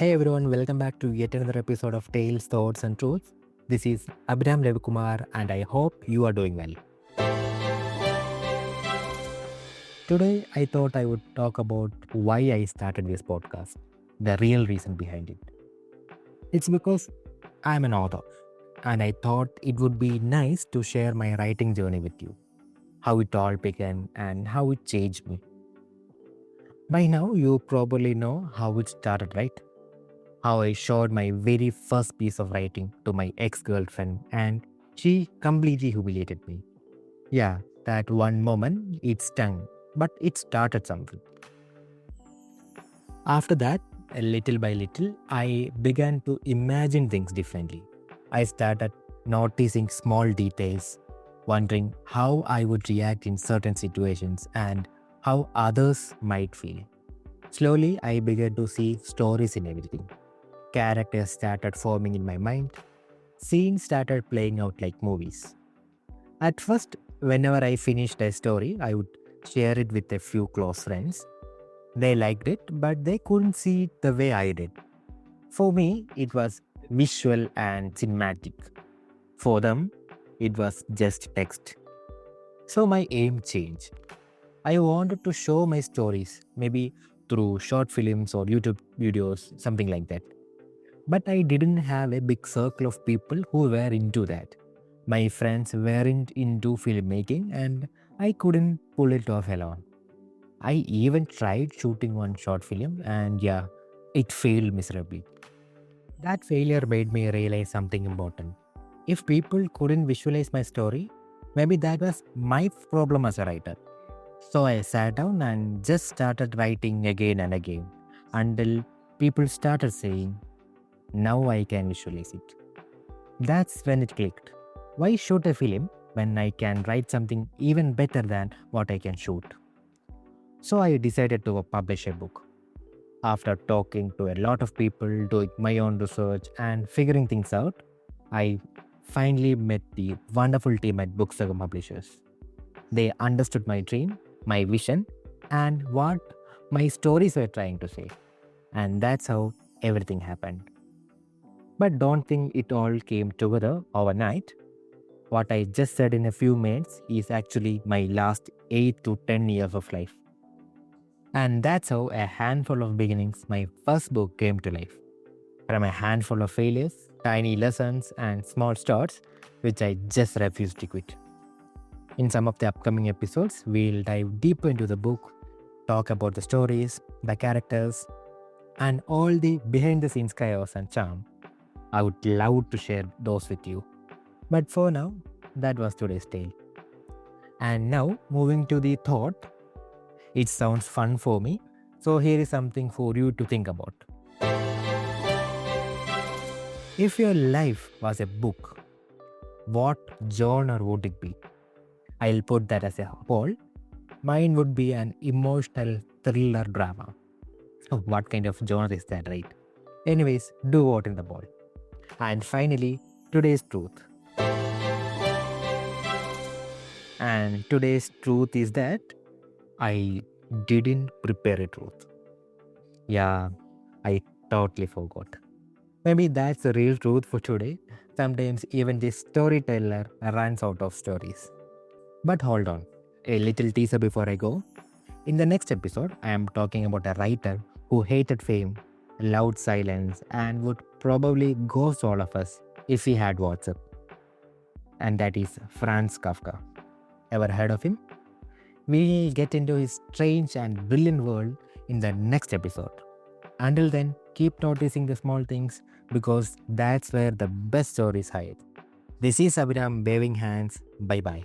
Hey everyone, welcome back to yet another episode of Tales, Thoughts and Truths. This is Abhiram Ravikumar and I hope you are doing well. Today I thought I would talk about why I started this podcast, the real reason behind it. It's because I'm an author and I thought it would be nice to share my writing journey with you, how it all began and how it changed me. By now, you probably know how it started, right? How I showed my very first piece of writing to my ex girlfriend and she completely humiliated me. Yeah, that one moment it stung, but it started something. After that, little by little, I began to imagine things differently. I started noticing small details, wondering how I would react in certain situations and how others might feel. Slowly, I began to see stories in everything. Characters started forming in my mind. Scenes started playing out like movies. At first, whenever I finished a story, I would share it with a few close friends. They liked it, but they couldn't see it the way I did. For me, it was visual and cinematic. For them, it was just text. So my aim changed. I wanted to show my stories, maybe through short films or YouTube videos, something like that. But I didn't have a big circle of people who were into that. My friends weren't into filmmaking and I couldn't pull it off alone. I even tried shooting one short film and yeah, it failed miserably. That failure made me realize something important. If people couldn't visualize my story, maybe that was my problem as a writer. So I sat down and just started writing again and again until people started saying, now I can visualize it. That's when it clicked. Why shoot a film when I can write something even better than what I can shoot? So I decided to publish a book. After talking to a lot of people, doing my own research, and figuring things out, I finally met the wonderful team at Booksaga Publishers. They understood my dream, my vision, and what my stories were trying to say. And that's how everything happened. But don't think it all came together overnight. What I just said in a few minutes is actually my last 8 to 10 years of life. And that's how a handful of beginnings, my first book came to life. From a handful of failures, tiny lessons, and small starts, which I just refused to quit. In some of the upcoming episodes, we'll dive deeper into the book, talk about the stories, the characters, and all the behind the scenes chaos and charm. I would love to share those with you. But for now, that was today's tale. And now, moving to the thought, it sounds fun for me. So, here is something for you to think about. If your life was a book, what genre would it be? I'll put that as a poll. Mine would be an emotional thriller drama. Oh, what kind of genre is that, right? Anyways, do vote in the poll. And finally, today's truth. And today's truth is that I didn't prepare a truth. Yeah, I totally forgot. Maybe that's the real truth for today. Sometimes even the storyteller runs out of stories. But hold on, a little teaser before I go. In the next episode, I am talking about a writer who hated fame, loved silence, and would probably ghost all of us if he had WhatsApp. And that is Franz Kafka. Ever heard of him? We get into his strange and brilliant world in the next episode. Until then, keep noticing the small things because that's where the best stories hide. This is Abhiram waving hands. Bye bye.